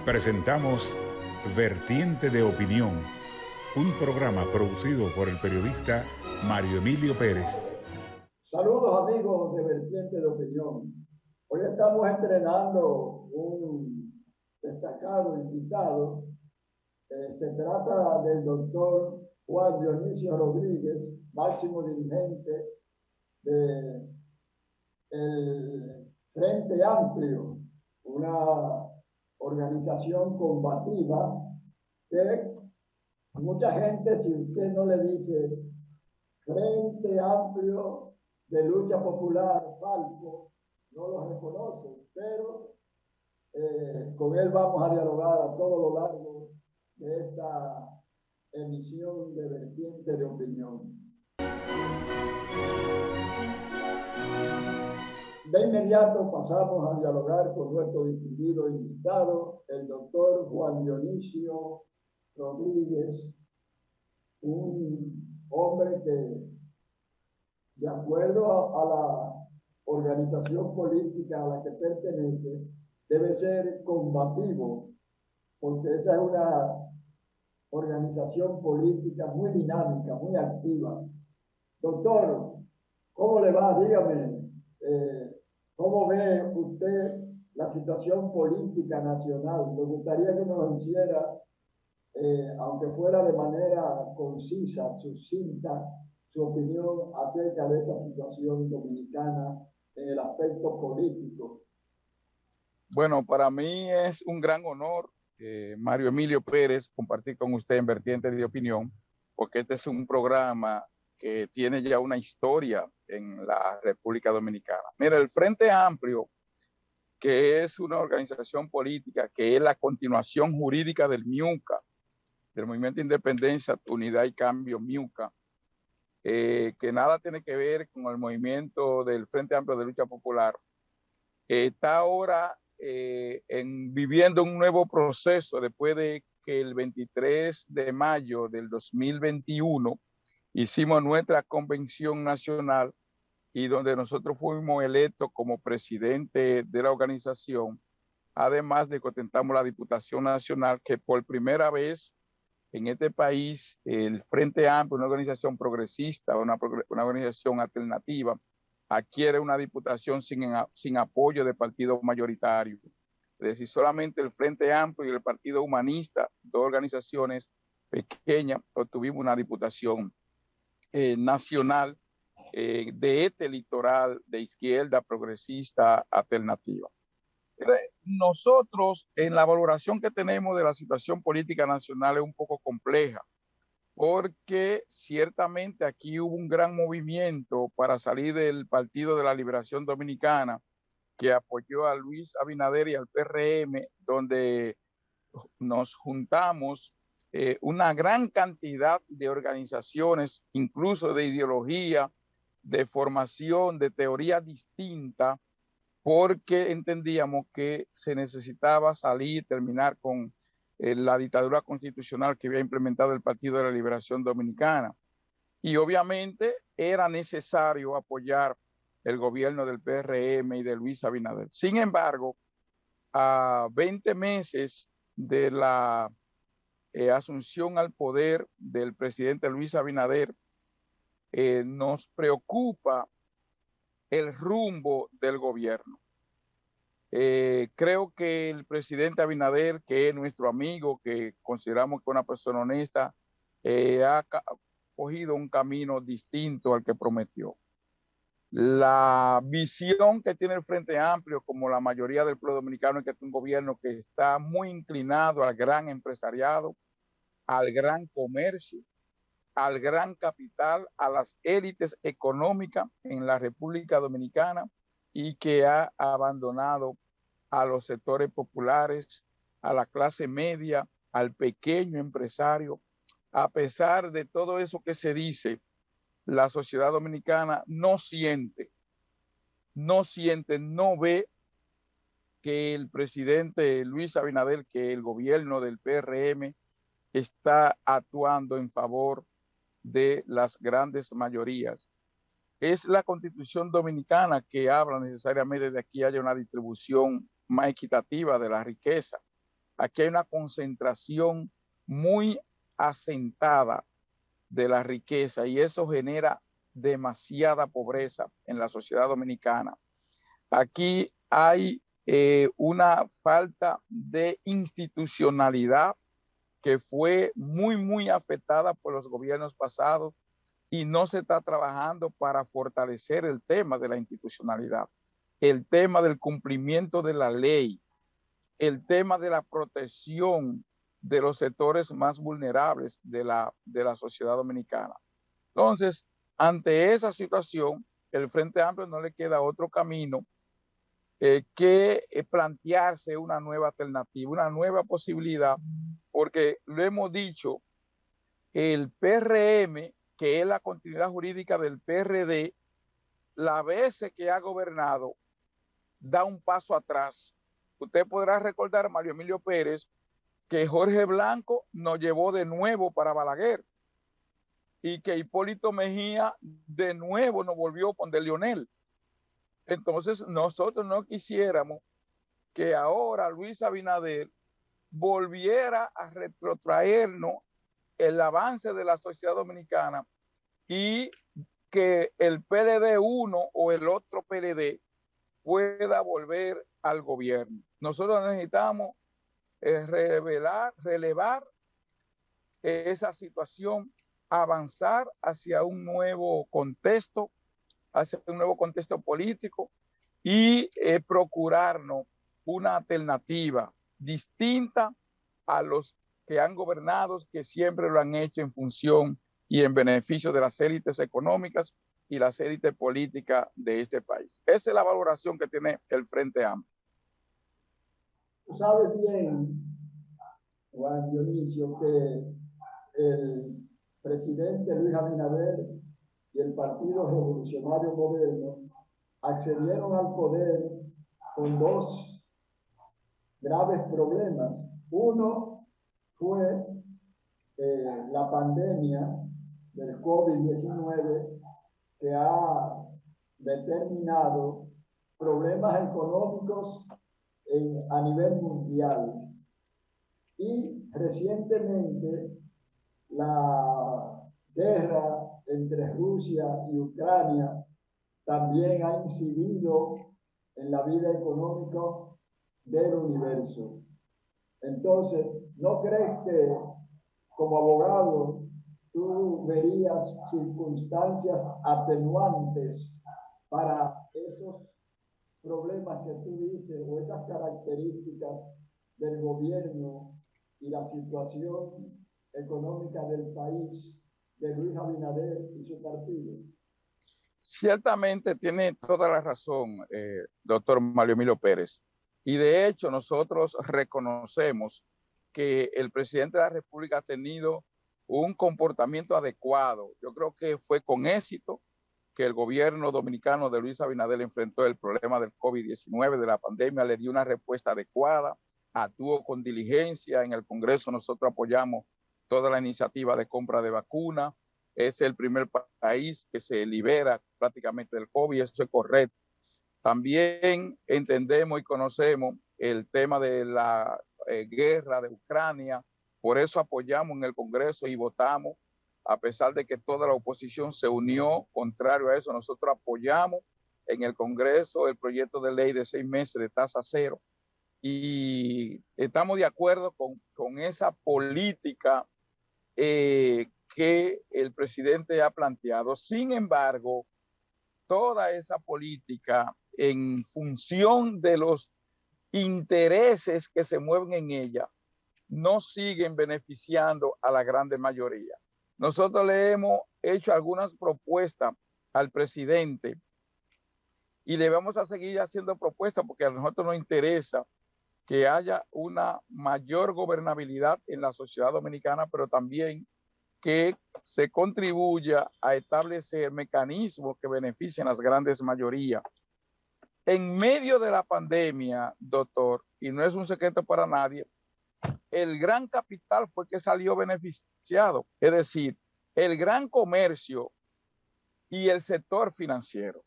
Presentamos Vertiente de Opinión, un programa producido por el periodista Mario Emilio Pérez. Saludos amigos de Vertiente de Opinión. Hoy estamos estrenando un destacado invitado. Se trata del doctor Juan Dionisio Rodríguez, máximo dirigente del Frente Amplio, una organización combativa que mucha gente, si usted no le dice Frente Amplio de Lucha Popular, Falco, no lo reconoce, pero con él vamos a dialogar a todo lo largo de esta emisión de Vertiente de Opinión. De inmediato pasamos a dialogar con nuestro distinguido invitado, el doctor Juan Dionisio Rodríguez, un hombre que, de acuerdo a la organización política a la que pertenece, debe ser combativo, porque esa es una organización política muy dinámica, muy activa. Doctor, ¿cómo le va? Dígame, ¿cómo ve usted la situación política nacional? Me gustaría que nos hiciera, aunque fuera de manera concisa, sucinta, su opinión acerca de esta situación dominicana en el aspecto político. Bueno, para mí es un gran honor, Mario Emilio Pérez, compartir con usted en Vertiente de Opinión, porque este es un programa que tiene ya una historia en la República Dominicana. Mira, el Frente Amplio, que es una organización política, que es la continuación jurídica del MIUCA, del Movimiento de Independencia, Unidad y Cambio MIUCA, que nada tiene que ver con el movimiento del Frente Amplio de Lucha Popular, está ahora viviendo un nuevo proceso después de que el 23 de mayo del 2021 hicimos nuestra convención nacional y donde nosotros fuimos electos como presidente de la organización, además de que ostentamos la Diputación Nacional, que por primera vez en este país el Frente Amplio, una organización progresista, una organización alternativa, adquiere una diputación sin apoyo de partido mayoritario. Es decir, solamente el Frente Amplio y el Partido Humanista, dos organizaciones pequeñas, obtuvimos una diputación nacional de este litoral de izquierda progresista alternativa. Nosotros, en la valoración que tenemos de la situación política nacional, es un poco compleja, porque ciertamente aquí hubo un gran movimiento para salir del Partido de la Liberación Dominicana, que apoyó a Luis Abinader y al PRM, donde nos juntamos una gran cantidad de organizaciones, incluso de ideología, de formación, de teoría distinta, porque entendíamos que se necesitaba salir, terminar con la dictadura constitucional que había implementado el Partido de la Liberación Dominicana. Y obviamente era necesario apoyar el gobierno del PRM y de Luis Abinader. Sin embargo, a 20 meses de la asunción al poder del presidente Luis Abinader, nos preocupa el rumbo del gobierno. Creo que el presidente Abinader, que es nuestro amigo, que consideramos que es una persona honesta, ha cogido un camino distinto al que prometió. La visión que tiene el Frente Amplio, como la mayoría del pueblo dominicano, es que es un gobierno que está muy inclinado al gran empresariado, al gran comercio, al gran capital, a las élites económicas en la República Dominicana, y que ha abandonado a los sectores populares, a la clase media, al pequeño empresario. A pesar de todo eso que se dice, la sociedad dominicana no ve que el presidente Luis Abinader, que el gobierno del PRM está actuando en favor de las grandes mayorías. Es la Constitución dominicana que habla necesariamente de que haya una distribución más equitativa de la riqueza. aquí hay una concentración muy asentada de la riqueza y eso genera demasiada pobreza en la sociedad dominicana. Aquí hay una falta de institucionalidad que fue muy afectada por los gobiernos pasados y no se está trabajando para fortalecer el tema de la institucionalidad, el tema del cumplimiento de la ley, el tema de la protección de los sectores más vulnerables de la sociedad dominicana. Entonces, ante esa situación, el Frente Amplio no le queda otro camino que plantearse una nueva alternativa, una nueva posibilidad, porque lo hemos dicho, el PRM, que es la continuidad jurídica del PRD, las veces que ha gobernado, da un paso atrás. Usted podrá recordar, Mario Emilio Pérez, que Jorge Blanco nos llevó de nuevo para Balaguer y que Hipólito Mejía de nuevo nos volvió con de Leonel. Entonces nosotros no quisiéramos que ahora Luis Abinader volviera a retrotraernos el avance de la sociedad dominicana y que el PLD 1 o el otro PLD pueda volver al gobierno. Nosotros necesitamos relevar esa situación, avanzar hacia un nuevo contexto político y procurarnos una alternativa distinta a los que han gobernado, que siempre lo han hecho en función y en beneficio de las élites económicas y las élites políticas de este país. Esa es la valoración que tiene el Frente Amplio. Tú sabes bien, Juan Dionisio, que el presidente Luis Abinader y el Partido Revolucionario Moderno accedieron al poder con dos graves problemas. Uno fue la pandemia del COVID-19, que ha determinado problemas económicos a nivel mundial. Y recientemente la guerra entre Rusia y Ucrania también ha incidido en la vida económica del universo. Entonces, ¿no crees que como abogado tú verías circunstancias atenuantes para esos problemas que tú dices o esas características del gobierno y la situación económica del país de Luis Abinader y su partido? Ciertamente tiene toda la razón, doctor Mario Emilio Pérez. Y de hecho nosotros reconocemos que el presidente de la República ha tenido un comportamiento adecuado. Yo creo que fue con éxito que el gobierno dominicano de Luis Abinader enfrentó el problema del COVID-19, de la pandemia, le dio una respuesta adecuada, actuó con diligencia. En el Congreso nosotros apoyamos toda la iniciativa de compra de vacunas. Es el primer país que se libera prácticamente del COVID, eso es correcto. También entendemos y conocemos el tema de la guerra de Ucrania, por eso apoyamos en el Congreso y votamos, a pesar de que toda la oposición se unió contrario a eso. Nosotros apoyamos en el Congreso el proyecto de ley de 6 meses de tasa cero y estamos de acuerdo con esa política que el presidente ha planteado. Sin embargo, toda esa política en función de los intereses que se mueven en ella no siguen beneficiando a la grande mayoría. Nosotros le hemos hecho algunas propuestas al presidente y le vamos a seguir haciendo propuestas porque a nosotros nos interesa que haya una mayor gobernabilidad en la sociedad dominicana, pero también que se contribuya a establecer mecanismos que beneficien a las grandes mayorías. En medio de la pandemia, doctor, y no es un secreto para nadie, el gran capital fue que salió beneficiado, es decir, el gran comercio y el sector financiero.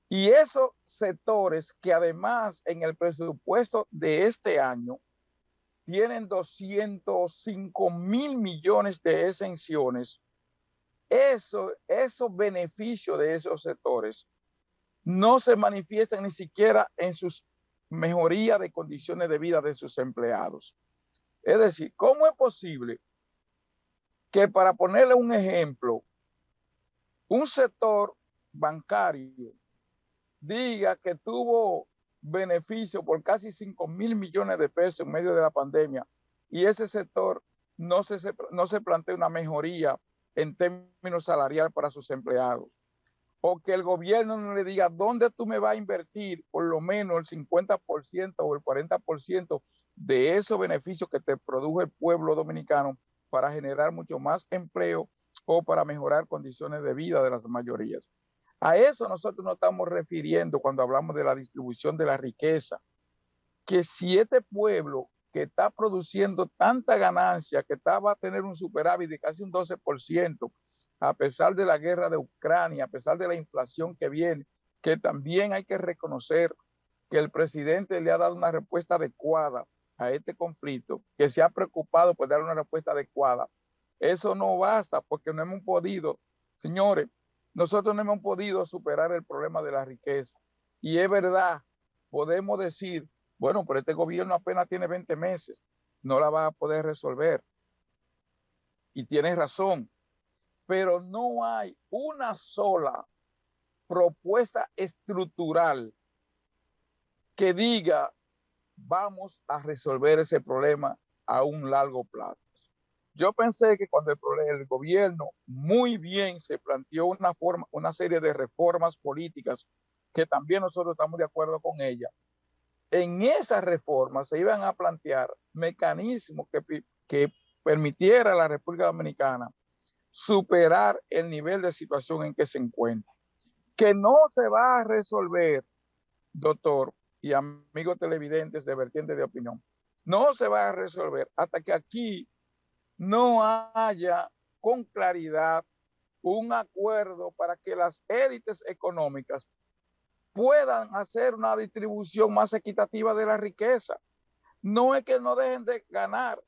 Y esos sectores que además en el presupuesto de este año tienen 205.000 millones de exenciones. Esos beneficios de esos sectores no se manifiestan ni siquiera en sus mejoría de condiciones de vida de sus empleados. Es decir, ¿cómo es posible que, para ponerle un ejemplo, un sector bancario diga que tuvo beneficio por casi 5.000 millones de pesos en medio de la pandemia y ese sector no se plantea una mejoría en términos salariales para sus empleados? O que el gobierno no le diga dónde tú me vas a invertir por lo menos el 50% o el 40% de esos beneficios que te produjo el pueblo dominicano para generar mucho más empleo o para mejorar condiciones de vida de las mayorías. A eso nosotros nos estamos refiriendo cuando hablamos de la distribución de la riqueza, que si este pueblo que está produciendo tanta ganancia, que va a tener un superávit de casi un 12%, a pesar de la guerra de Ucrania, a pesar de la inflación que viene, que también hay que reconocer que el presidente le ha dado una respuesta adecuada a este conflicto, que se ha preocupado por dar una respuesta adecuada. Eso no basta, porque no hemos podido, señores, nosotros no hemos podido superar el problema de la riqueza. Y es verdad, podemos decir, bueno, pero este gobierno apenas tiene 20 meses, no la va a poder resolver. Y tienes razón, pero no hay una sola propuesta estructural que diga vamos a resolver ese problema a un largo plazo. Yo pensé que cuando el gobierno muy bien se planteó una serie de reformas políticas, que también nosotros estamos de acuerdo con ella, en esas reformas se iban a plantear mecanismos que permitiera a la República Dominicana superar el nivel de situación en que se encuentra. Que no se va a resolver, doctor y amigos televidentes de Vertiente de Opinión, no se va a resolver hasta que aquí no haya con claridad un acuerdo para que las élites económicas puedan hacer una distribución más equitativa de la riqueza. No es que no dejen de ganar,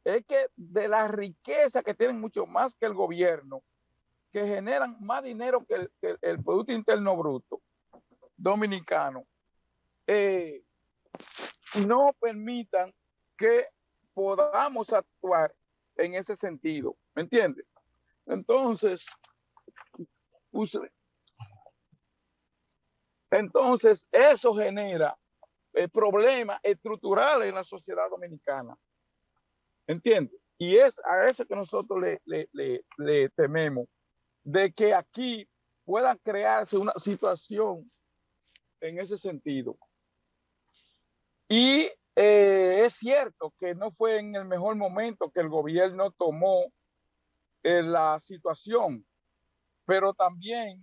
es que de la riqueza que tienen mucho más que el gobierno, que generan más dinero que el Producto Interno Bruto dominicano, no permitan que podamos actuar en ese sentido. ¿Me entiendes? Entonces, eso genera problemas estructurales en la sociedad dominicana. ¿Entiendes? Y es a eso que nosotros le tememos, de que aquí pueda crearse una situación en ese sentido. Y es cierto que no fue en el mejor momento que el gobierno tomó la situación, pero también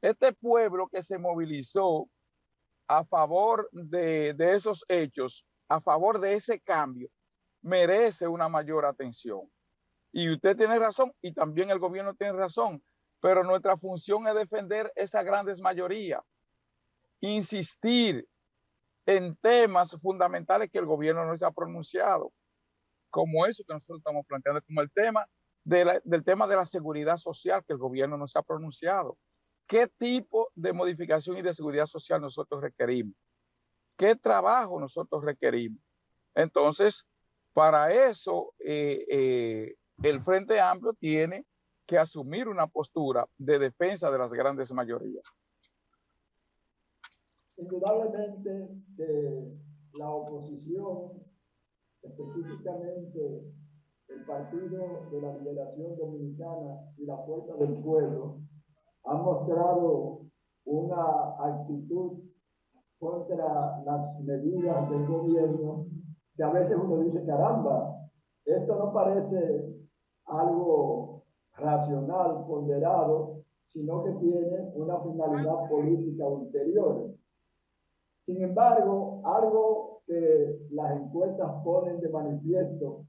este pueblo que se movilizó a favor de esos hechos, a favor de ese cambio, merece una mayor atención. Y usted tiene razón, y también el gobierno tiene razón, pero nuestra función es defender esa grandes mayoría, insistir en temas fundamentales que el gobierno no se ha pronunciado, como eso que nosotros estamos planteando, como el tema del tema de la seguridad social, que el gobierno no se ha pronunciado. ¿Qué tipo de modificación y de seguridad social nosotros requerimos? ¿Qué trabajo nosotros requerimos? Entonces, para eso, el Frente Amplio tiene que asumir una postura de defensa de las grandes mayorías. Indudablemente que la oposición, específicamente el Partido de la Liberación Dominicana y la Fuerza del Pueblo, han mostrado una actitud contra las medidas del gobierno que a veces uno dice, caramba, esto no parece algo racional, ponderado, sino que tiene una finalidad política ulterior. Sin embargo, algo que las encuestas ponen de manifiesto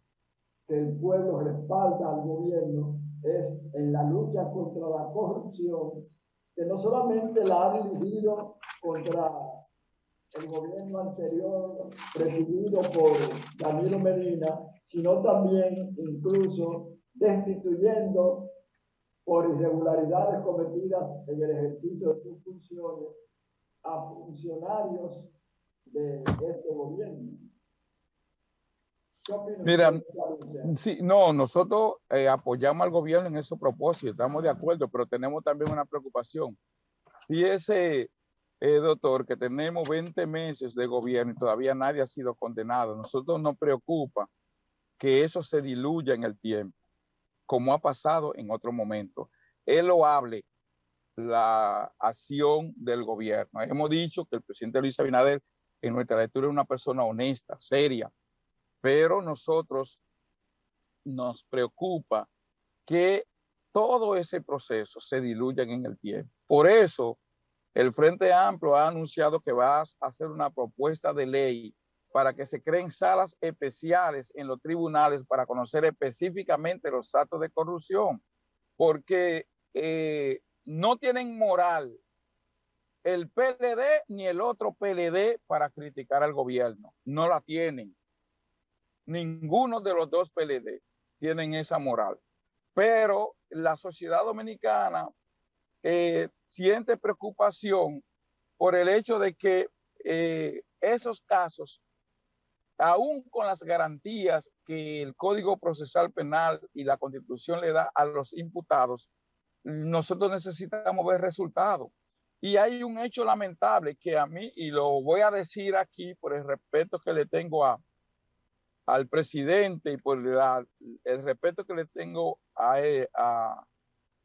que el pueblo respalda al gobierno es en la lucha contra la corrupción, que no solamente la ha dirigido contra el gobierno anterior presidido por Danilo Medina, sino también incluso destituyendo por irregularidades cometidas en el ejercicio de sus funciones a funcionarios de este gobierno. ¿Qué opina Mira, usted? sí, no, nosotros apoyamos al gobierno en esos propósitos, estamos de acuerdo, pero tenemos también una preocupación. Fíjese, doctor, que tenemos 20 meses de gobierno y todavía nadie ha sido condenado. Nosotros nos preocupa que eso se diluya en el tiempo, como ha pasado en otro momento. Es loable la acción del gobierno. Hemos dicho que el presidente Luis Abinader, en nuestra lectura, es una persona honesta, seria, pero nosotros nos preocupa que todo ese proceso se diluya en el tiempo. Por eso, el Frente Amplio ha anunciado que va a hacer una propuesta de ley para que se creen salas especiales en los tribunales para conocer específicamente los actos de corrupción, porque no tienen moral el PLD ni el otro PLD para criticar al gobierno. No la tienen. Ninguno de los dos PLD tienen esa moral. Pero la sociedad dominicana siente preocupación por el hecho de que esos casos, aún con las garantías que el Código Procesal Penal y la Constitución le da a los imputados, nosotros necesitamos ver resultados. Y hay un hecho lamentable que a mí, y lo voy a decir aquí por el respeto que le tengo al presidente y por el respeto que le tengo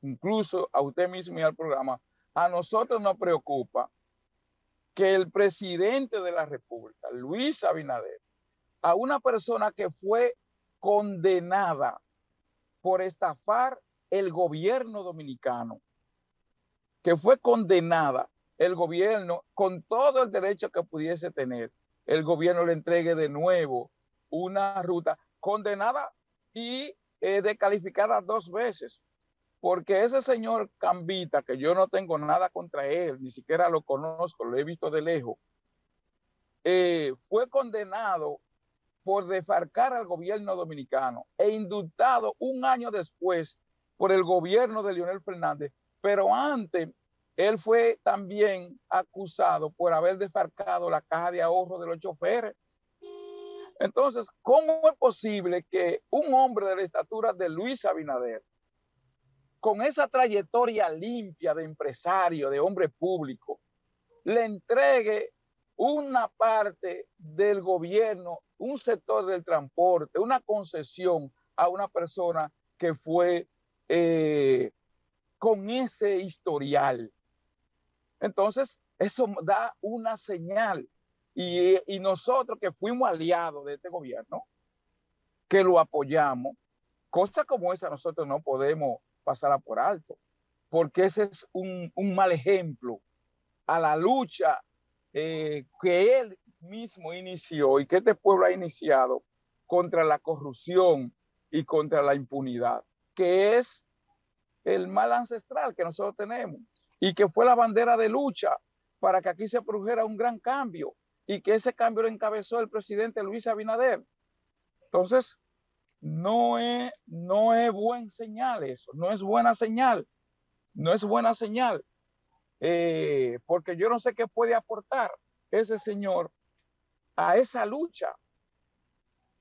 incluso a usted mismo y al programa, a nosotros nos preocupa que el presidente de la República, Luis Abinader, a una persona que fue condenada por estafar el gobierno dominicano, que fue condenada, el gobierno, con todo el derecho que pudiese tener, el gobierno le entregue de nuevo una ruta condenada y descalificada 2 veces. Porque ese señor Cambita, que yo no tengo nada contra él, ni siquiera lo conozco, lo he visto de lejos, fue condenado por defalcar al gobierno dominicano e indultado 1 año después por el gobierno de Leonel Fernández, pero antes él fue también acusado por haber defalcado la caja de ahorro de los choferes. Entonces, ¿cómo es posible que un hombre de la estatura de Luis Abinader, con esa trayectoria limpia de empresario, de hombre público, le entregue una parte del gobierno, un sector del transporte, una concesión a una persona que fue con ese historial? Entonces, eso da una señal. Y nosotros que fuimos aliados de este gobierno, que lo apoyamos, cosas como esa nosotros no podemos pasarla por alto, porque ese es un mal ejemplo a la lucha que él mismo inició y que este pueblo ha iniciado contra la corrupción y contra la impunidad, que es el mal ancestral que nosotros tenemos y que fue la bandera de lucha para que aquí se produjera un gran cambio y que ese cambio lo encabezó el presidente Luis Abinader. Entonces, no es buen señal eso, no es buena señal, no es buena señal, porque yo no sé qué puede aportar ese señor a esa lucha,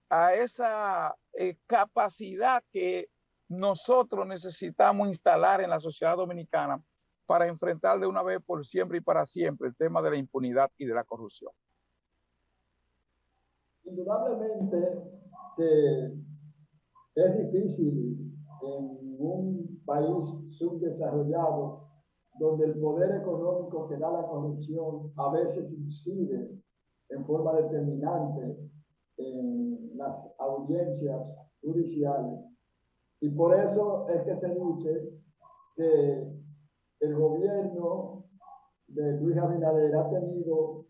a esa capacidad que nosotros necesitamos instalar en la sociedad dominicana para enfrentar de una vez por siempre y para siempre el tema de la impunidad y de la corrupción. Indudablemente que es difícil en un país subdesarrollado donde el poder económico que da la corrupción a veces incide en forma determinante en las audiencias judiciales. Y por eso es que se dice que el gobierno de Luis Abinader ha tenido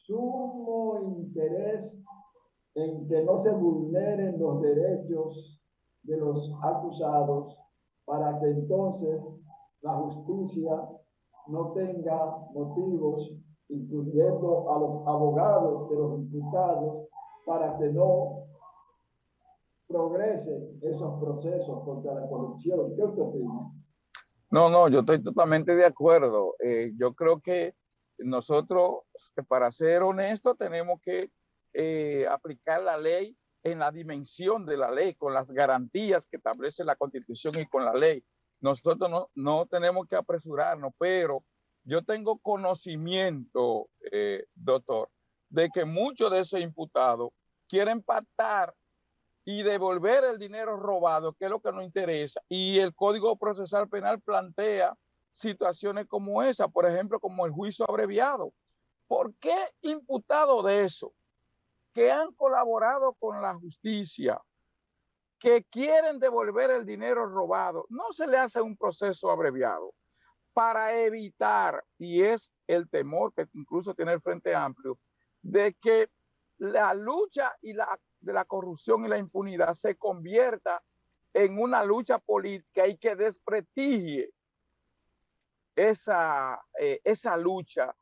sumo interés en que no se vulneren los derechos de los acusados para que entonces la justicia no tenga motivos incluyendo a los abogados de los imputados, para que no progresen esos procesos contra la corrupción. ¿Qué usted opina? No, yo estoy totalmente de acuerdo. Yo creo que nosotros, para ser honestos, tenemos que aplicar la ley en la dimensión de la ley, con las garantías que establece la Constitución y con la ley. Nosotros no tenemos que apresurarnos, pero yo tengo conocimiento, doctor, de que muchos de esos imputados quieren pactar y devolver el dinero robado, que es lo que nos interesa. Y el Código Procesal Penal plantea situaciones como esa, por ejemplo, como el juicio abreviado. ¿Por qué imputados de eso, que han colaborado con la justicia, que quieren devolver el dinero robado, no se le hace un proceso abreviado para evitar, y es el temor que incluso tiene el Frente Amplio, de que la lucha de la corrupción y la impunidad se convierta en una lucha política y que desprestigie esa lucha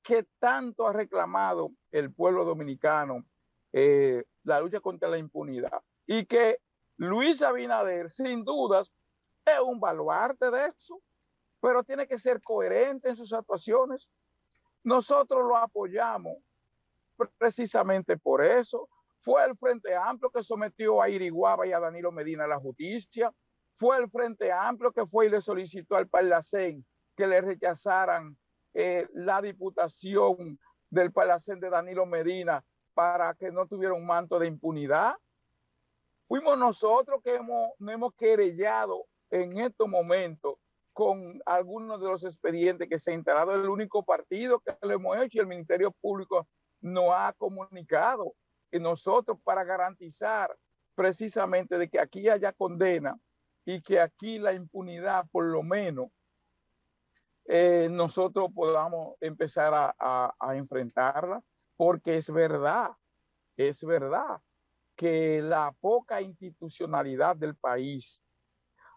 que tanto ha reclamado el pueblo dominicano, la lucha contra la impunidad. Y que Luis Abinader, sin dudas, es un baluarte de eso, pero tiene que ser coherente en sus actuaciones. Nosotros lo apoyamos precisamente por eso. Fue el Frente Amplio que sometió a Iriguaba y a Danilo Medina a la justicia. Fue el Frente Amplio que fue y le solicitó al Parlacén que le rechazaran la diputación del Parlacén de Danilo Medina para que no tuviera un manto de impunidad. Fuimos nosotros que nos hemos querellado en estos momentos con algunos de los expedientes que se ha instalado. El único partido que lo hemos hecho y el Ministerio Público nos ha comunicado que nosotros, para garantizar precisamente de que aquí haya condena y que aquí la impunidad por lo menos nosotros podamos empezar a enfrentarla, porque es verdad que la poca institucionalidad del país,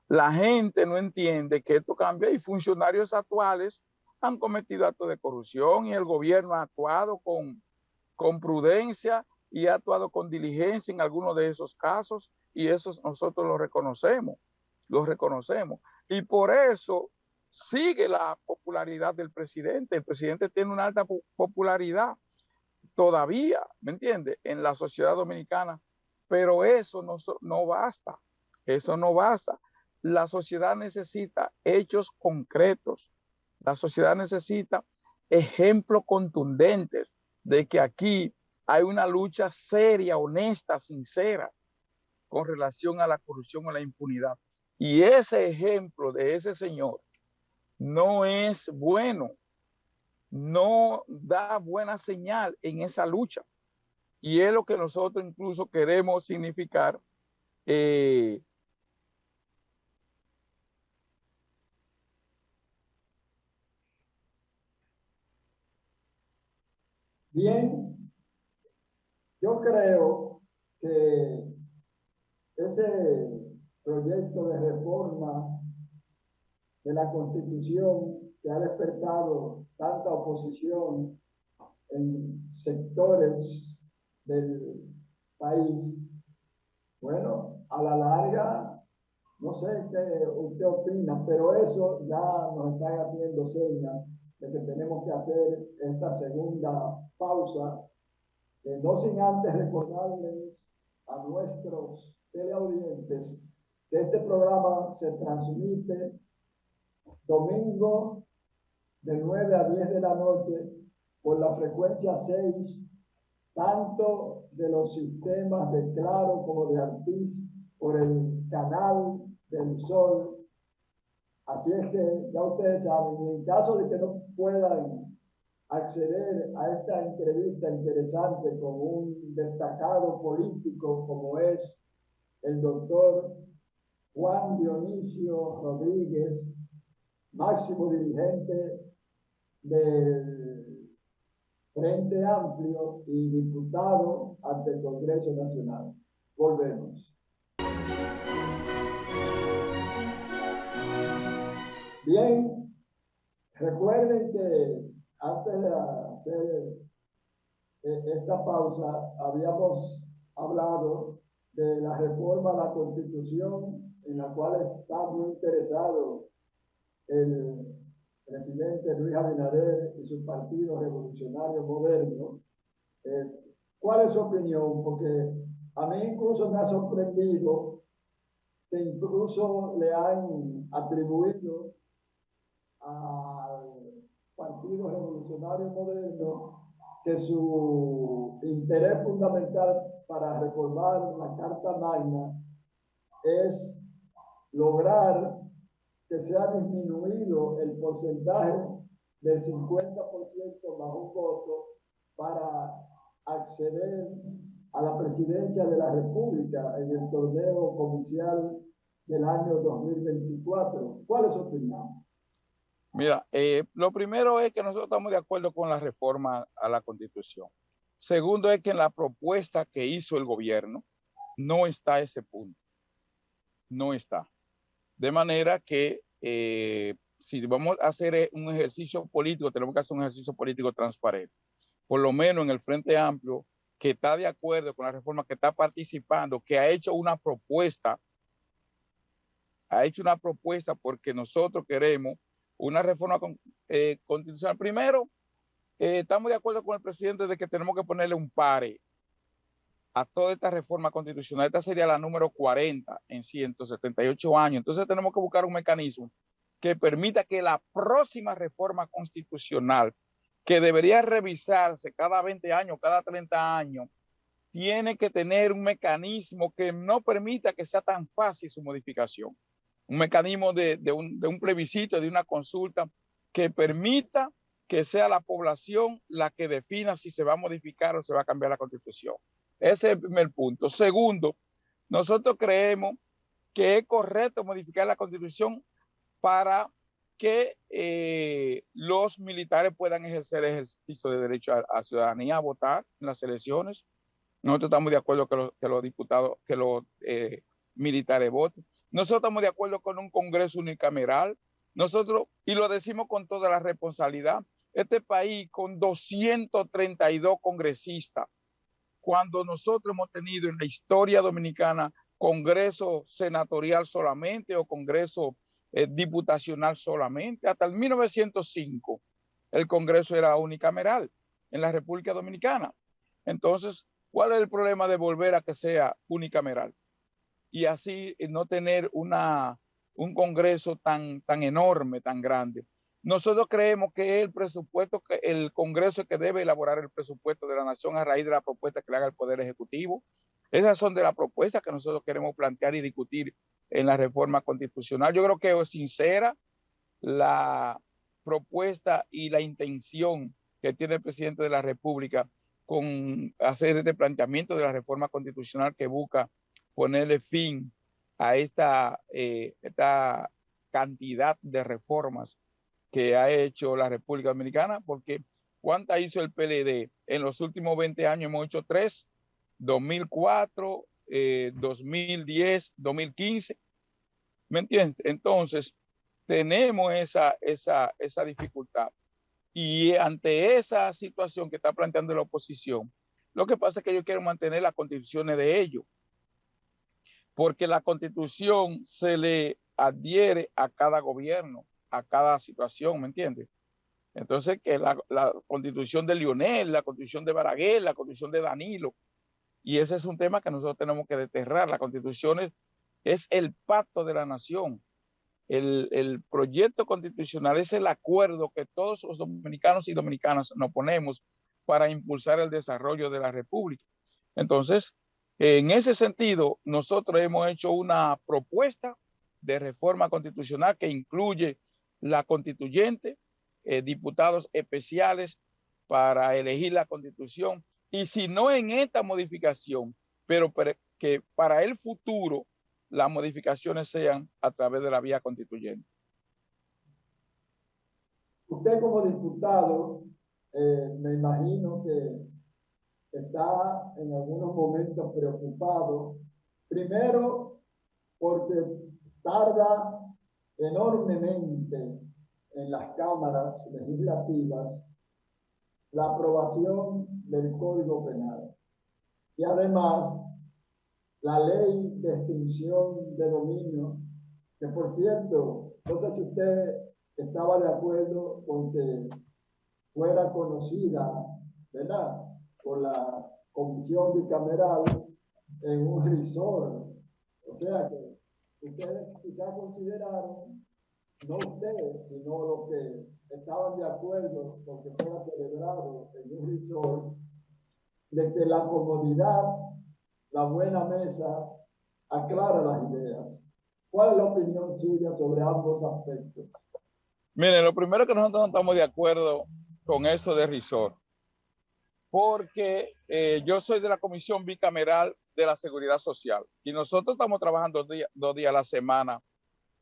la gente no entiende que esto cambia y funcionarios actuales han cometido actos de corrupción y el gobierno ha actuado con prudencia y ha actuado con diligencia en algunos de esos casos, y eso nosotros lo reconocemos. Y por eso sigue la popularidad del presidente. El presidente tiene una alta popularidad todavía, ¿me entiende?, en la sociedad dominicana, pero eso no basta, eso no basta. La sociedad necesita hechos concretos, la sociedad necesita ejemplos contundentes de que aquí hay una lucha seria, honesta, sincera con relación a la corrupción o la impunidad. Y ese ejemplo de ese señor no es bueno, no da buena señal en esa lucha. Y es lo que nosotros incluso queremos significar. Bien, yo creo que ese proyecto de reforma de la Constitución que ha despertado tanta oposición en sectores del país, bueno, a la larga, no sé qué usted opina, pero eso ya nos está haciendo señas de que tenemos que hacer esta segunda pausa, no sin antes recordarles a nuestros teleaudientes que este programa se transmite domingo de 9 a 10 de la noche por la frecuencia 6, tanto de los sistemas de Claro como de Altiz, por el canal del Sol. Así es que ya ustedes saben, y en caso de que no puedan acceder a esta entrevista interesante con un destacado político como es el doctor Juan Dionisio Rodríguez, máximo dirigente del Frente Amplio y diputado ante el Congreso Nacional. Volvemos. Bien, recuerden que antes de hacer esta pausa, habíamos hablado de la reforma a la Constitución, en la cual está muy interesado el presidente Luis Abinader y su Partido Revolucionario Moderno. ¿Cuál es su opinión? Porque a mí incluso me ha sorprendido que incluso le han atribuido al Partido Revolucionario Moderno que su interés fundamental para reformar la Carta Magna es lograr que se ha disminuido el porcentaje del 50% más un voto para acceder a la presidencia de la República en el torneo provincial del año 2024. ¿Cuál es su opinión? Mira, lo primero es que nosotros estamos de acuerdo con la reforma a la Constitución. Segundo es que en la propuesta que hizo el gobierno no está ese punto. No está. De manera que si vamos a hacer un ejercicio político, tenemos que hacer un ejercicio político transparente. Por lo menos en el Frente Amplio, que está de acuerdo con la reforma, que está participando, que ha hecho una propuesta porque nosotros queremos una reforma constitucional. Primero, estamos de acuerdo con el presidente de que tenemos que ponerle un pare a toda esta reforma constitucional. Esta sería la número 40 en 178 años. Entonces tenemos que buscar un mecanismo que permita que la próxima reforma constitucional, que debería revisarse cada 20 años, cada 30 años, tiene que tener un mecanismo que no permita que sea tan fácil su modificación. Un mecanismo de un plebiscito, de una consulta que permita que sea la población la que defina si se va a modificar o se va a cambiar la Constitución. Ese es el primer punto. Segundo, nosotros creemos que es correcto modificar la Constitución para que los militares puedan ejercer el ejercicio de derecho a ciudadanía, a votar en las elecciones. Nosotros estamos de acuerdo que los diputados, que los militares voten. Nosotros estamos de acuerdo con un Congreso unicameral. Nosotros, y lo decimos con toda la responsabilidad, este país con 232 congresistas, cuando nosotros hemos tenido en la historia dominicana Congreso senatorial solamente o Congreso diputacional solamente, hasta el 1905 el Congreso era unicameral en la República Dominicana. Entonces, ¿cuál es el problema de volver a que sea unicameral? Y así no tener un Congreso tan enorme, tan grande. Nosotros creemos que el presupuesto, que el Congreso es que debe elaborar el presupuesto de la nación a raíz de la propuesta que le haga el Poder Ejecutivo. Esas son de las propuestas que nosotros queremos plantear y discutir en la reforma constitucional. Yo creo que es sincera la propuesta y la intención que tiene el presidente de la República con hacer este planteamiento de la reforma constitucional que busca ponerle fin a esta cantidad de reformas que ha hecho la República Dominicana, porque ¿cuántas hizo el PLD? En los últimos 20 años hemos hecho 3, 2004, 2010, 2015. ¿Me entiendes? Entonces, tenemos esa dificultad. Y ante esa situación que está planteando la oposición, lo que pasa es que ellos quieren mantener las constituciones de ellos, porque la constitución se le adhiere a cada gobierno, a cada situación, ¿me entiendes? Entonces, que la constitución de Lionel, la constitución de Balaguer, la constitución de Danilo, y ese es un tema que nosotros tenemos que desterrar. La constitución es el pacto de la nación. El proyecto constitucional es el acuerdo que todos los dominicanos y dominicanas nos ponemos para impulsar el desarrollo de la República. Entonces, en ese sentido, nosotros hemos hecho una propuesta de reforma constitucional que incluye la constituyente, diputados especiales para elegir la constitución, y si no en esta modificación, pero que para el futuro las modificaciones sean a través de la vía constituyente. Usted como diputado, me imagino que está en algunos momentos preocupado, primero porque tarda enormemente en las cámaras legislativas la aprobación del Código Penal. Y además, la ley de extinción de dominio, que por cierto, no sé si usted estaba de acuerdo con que fuera conocida, ¿verdad?, por la comisión bicameral en un resort. O sea que ustedes quizás consideraron, no ustedes, sino los que estaban de acuerdo con que fuera celebrado en un resort, de que la comodidad, la buena mesa, aclara las ideas. ¿Cuál es la opinión suya sobre ambos aspectos? Miren, lo primero que nosotros no estamos de acuerdo con eso de resort, porque yo soy de la Comisión Bicameral de la Seguridad Social y nosotros estamos trabajando 2 días a la semana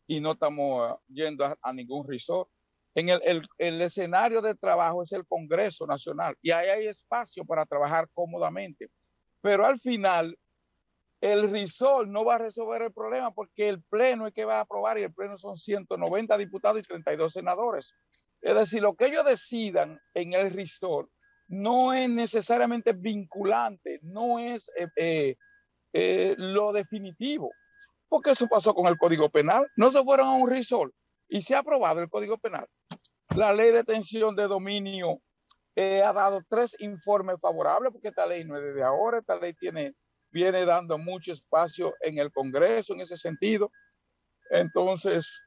y no estamos yendo a ningún resort. El escenario de trabajo es el Congreso Nacional y ahí hay espacio para trabajar cómodamente. Pero al final, el resort no va a resolver el problema porque el Pleno es que va a aprobar y el Pleno son 190 diputados y 32 senadores. Es decir, lo que ellos decidan en el resort no es necesariamente vinculante, no es lo definitivo, porque eso pasó con el Código Penal. No se fueron a un resort y se ha aprobado el Código Penal. La ley de extinción de dominio ha dado 3 informes favorables, porque esta ley no es desde ahora, esta ley viene dando mucho espacio en el Congreso en ese sentido. Entonces,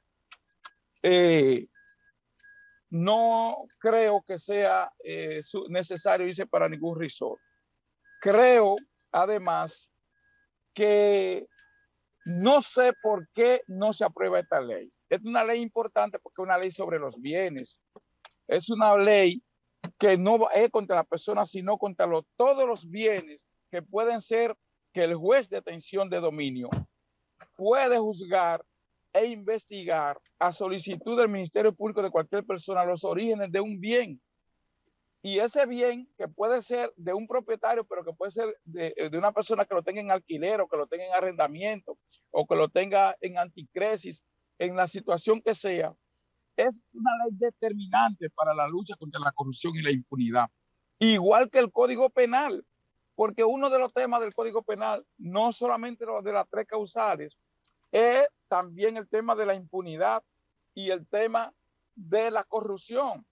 no creo que sea necesario irse para ningún resort. Creo, además, que no sé por qué no se aprueba esta ley. Es una ley importante porque es una ley sobre los bienes. Es una ley que no es contra la persona, sino contra todos los bienes que pueden ser que el juez de extinción de dominio puede juzgar e investigar a solicitud del Ministerio Público de cualquier persona los orígenes de un bien. Y ese bien, que puede ser de un propietario, pero que puede ser de una persona que lo tenga en alquiler o que lo tenga en arrendamiento o que lo tenga en anticresis, en la situación que sea, es una ley determinante para la lucha contra la corrupción y la impunidad. Igual que el Código Penal, porque uno de los temas del Código Penal, no solamente lo de las 3 causales, es también el tema de la impunidad y el tema de la corrupción,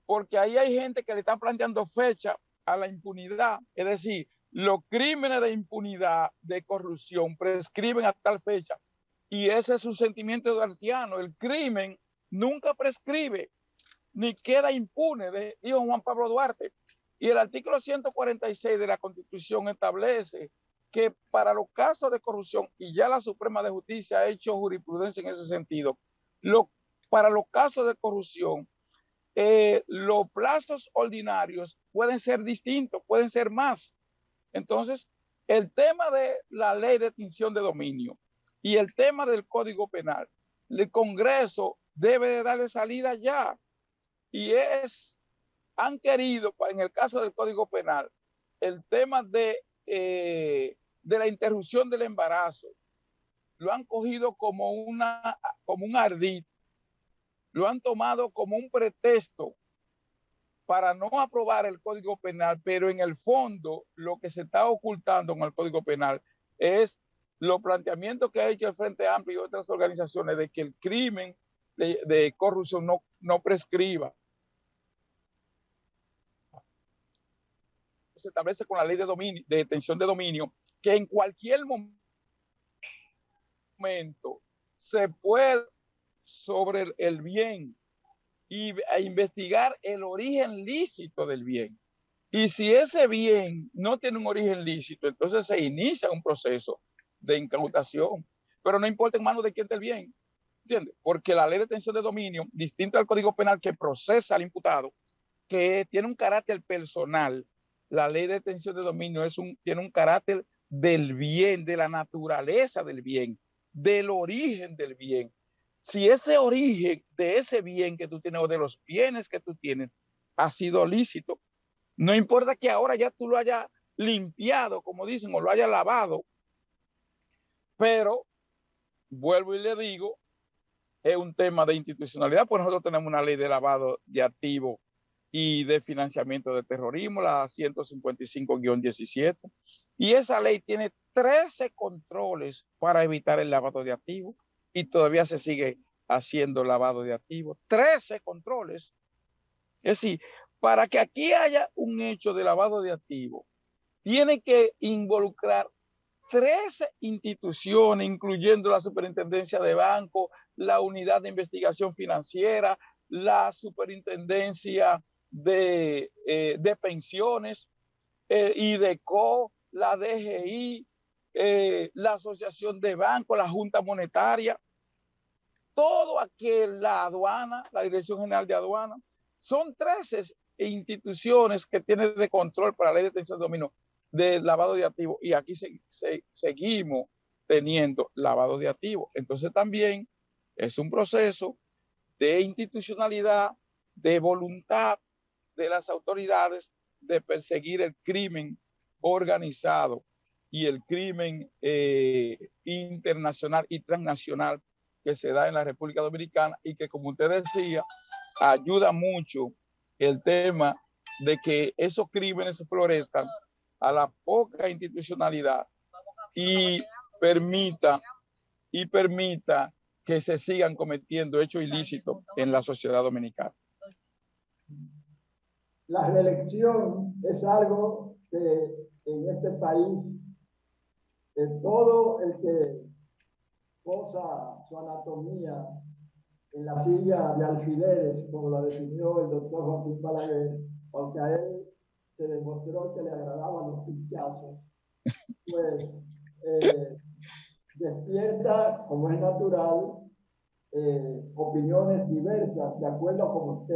porque ahí hay gente que le está planteando fecha a la impunidad, es decir, los crímenes de impunidad, de corrupción, prescriben a tal fecha, y ese es un sentimiento duartiano. El crimen nunca prescribe ni queda impune, dijo Juan Pablo Duarte. Y el artículo 146 de la Constitución establece que para los casos de corrupción, y ya la Suprema de Justicia ha hecho jurisprudencia en ese sentido, para los casos de corrupción, los plazos ordinarios pueden ser distintos, pueden ser más. Entonces, el tema de la ley de extinción de dominio y el tema del Código Penal, el Congreso debe de darle salida ya. Y han querido, en el caso del Código Penal, el tema de la interrupción del embarazo, lo han cogido como un ardid, lo han tomado como un pretexto para no aprobar el Código Penal, pero en el fondo lo que se está ocultando en el Código Penal es los planteamientos que ha hecho el Frente Amplio y otras organizaciones de que el crimen de corrupción no prescriba. Se establece con la ley de detención de dominio que en cualquier momento se puede sobre el bien e investigar el origen lícito del bien. Y si ese bien no tiene un origen lícito, entonces se inicia un proceso de incautación. Pero no importa en manos de quién está el bien, ¿entiendes? Porque la ley de detención de dominio, distinto al Código Penal que procesa al imputado, que tiene un carácter personal, la ley de detención de dominio tiene un carácter del bien, de la naturaleza del bien, del origen del bien. Si ese origen de ese bien que tú tienes o de los bienes que tú tienes ha sido lícito, no importa que ahora ya tú lo hayas limpiado, como dicen, o lo hayas lavado, pero vuelvo y le digo, es un tema de institucionalidad, pues nosotros tenemos una ley de lavado de activos y de financiamiento de terrorismo, la 155-17. Y esa ley tiene 13 controles para evitar el lavado de activos y todavía se sigue haciendo lavado de activos. 13 controles. Es decir, para que aquí haya un hecho de lavado de activos, tiene que involucrar 13 instituciones, incluyendo la Superintendencia de Banco, la Unidad de Investigación Financiera, la Superintendencia de Pensiones, IDECO, la DGI, la Asociación de Bancos, la Junta Monetaria, todo aquel, la aduana, la Dirección General de Aduana, son 13 instituciones que tienen de control para la ley de detención de dominio de lavado de activos, y aquí seguimos teniendo lavado de activos. Entonces también es un proceso de institucionalidad, de voluntad de las autoridades de perseguir el crimen organizado y el crimen internacional y transnacional que se da en la República Dominicana, y que, como usted decía, ayuda mucho el tema de que esos crímenes florezcan a la poca institucionalidad y permita que se sigan cometiendo hechos ilícitos en la sociedad dominicana. La reelección es algo que en este país todo el que posa su anatomía en la silla de alfileres, como la definió el doctor Joaquín Balaguer, aunque a él se demostró que le agradaban los pinchazos, pues despierta, como es natural, opiniones diversas, de acuerdo a como si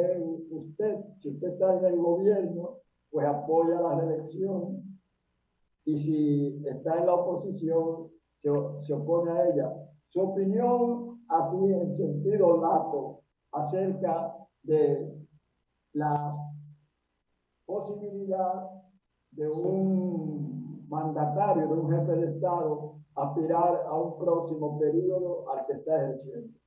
usted está en el gobierno, pues apoya la reelección, y si está en la oposición, se opone a ella. Su opinión, así en sentido lato, acerca de la posibilidad de un mandatario, de un jefe de Estado, aspirar a un próximo periodo al que está ejerciendo.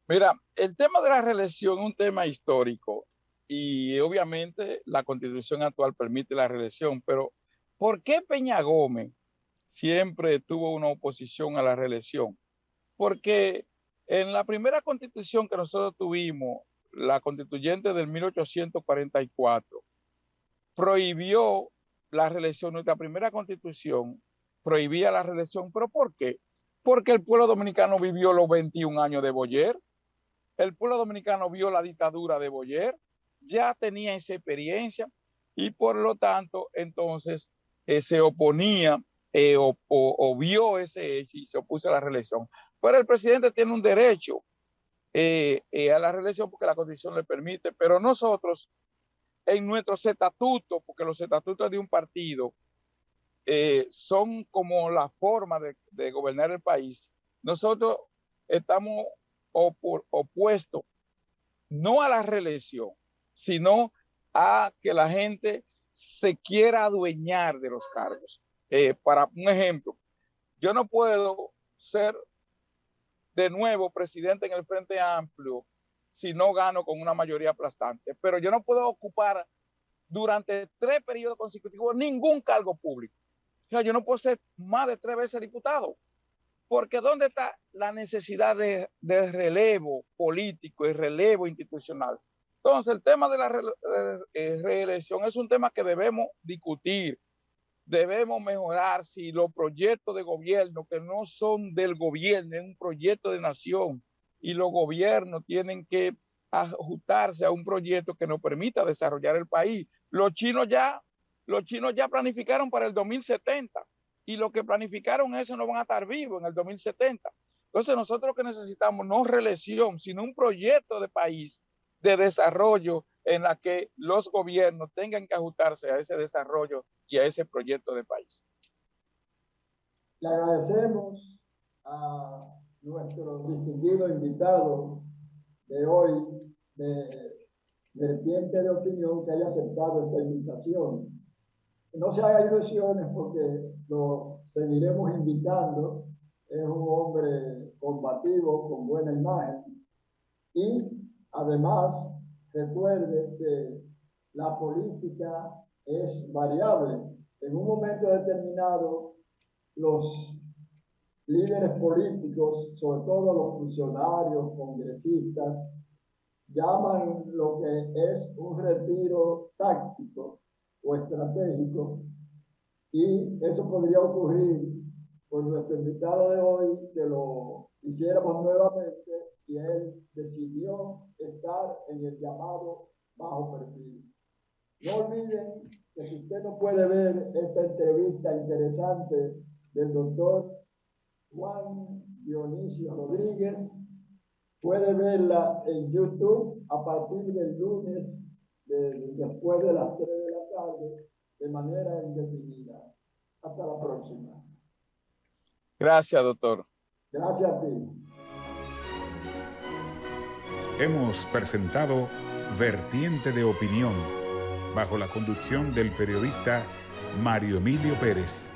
Mira, el tema de la reelección es un tema histórico y obviamente la Constitución actual permite la reelección, pero ¿por qué Peña Gómez siempre tuvo una oposición a la reelección? Porque en la primera Constitución que nosotros tuvimos, la constituyente del 1844, prohibió la reelección. Nuestra primera Constitución prohibía la reelección, ¿pero por qué? Porque el pueblo dominicano vivió los 21 años de Boyer. El pueblo dominicano vio la dictadura de Boyer, ya tenía esa experiencia, y por lo tanto entonces se oponía o vio ese hecho y se opuso a la reelección. Pero el presidente tiene un derecho a la reelección porque la Constitución le permite, pero nosotros en nuestros estatutos, porque los estatutos de un partido son como la forma de gobernar el país, nosotros estamos opuestos no a la reelección, sino a que la gente se quiera adueñar de los cargos. Para un ejemplo, yo no puedo ser de nuevo presidente en el Frente Amplio si no gano con una mayoría aplastante, pero yo no puedo ocupar durante 3 periodos consecutivos ningún cargo público. O sea, yo no puedo ser más de 3 veces diputado, porque ¿dónde está la necesidad de relevo político y relevo institucional? Entonces, el tema de la reelección es un tema que debemos discutir, debemos mejorar si los proyectos de gobierno que no son del gobierno, es un proyecto de nación, y los gobiernos tienen que ajustarse a un proyecto que nos permita desarrollar el país. Los chinos ya planificaron para el 2070, y los que planificaron eso no van a estar vivos en el 2070. Entonces nosotros lo que necesitamos no reelección, sino un proyecto de país de desarrollo en la que los gobiernos tengan que ajustarse a ese desarrollo y a ese proyecto de país. Le agradecemos a nuestro distinguido invitado de hoy, de Vertiente de Opinión, que haya aceptado esta invitación. No se haga ilusiones porque lo seguiremos invitando. Es un hombre combativo, con buena imagen, y además recuerde que la política es variable. En un momento determinado, los líderes políticos, sobre todo los funcionarios, congresistas, llaman lo que es un retiro táctico o estratégico, y eso podría ocurrir con nuestro invitado de hoy, que lo hiciéramos nuevamente, y él decidió estar en el llamado bajo perfil. No olviden que si usted no puede ver esta entrevista interesante del doctor Juan Dionisio Rodríguez, puede verla en YouTube a partir del lunes después de las 3 de la tarde de manera indefinida. Hasta la próxima. Gracias, doctor. Gracias a ti. Hemos presentado Vertiente de Opinión, bajo la conducción del periodista Mario Emilio Pérez.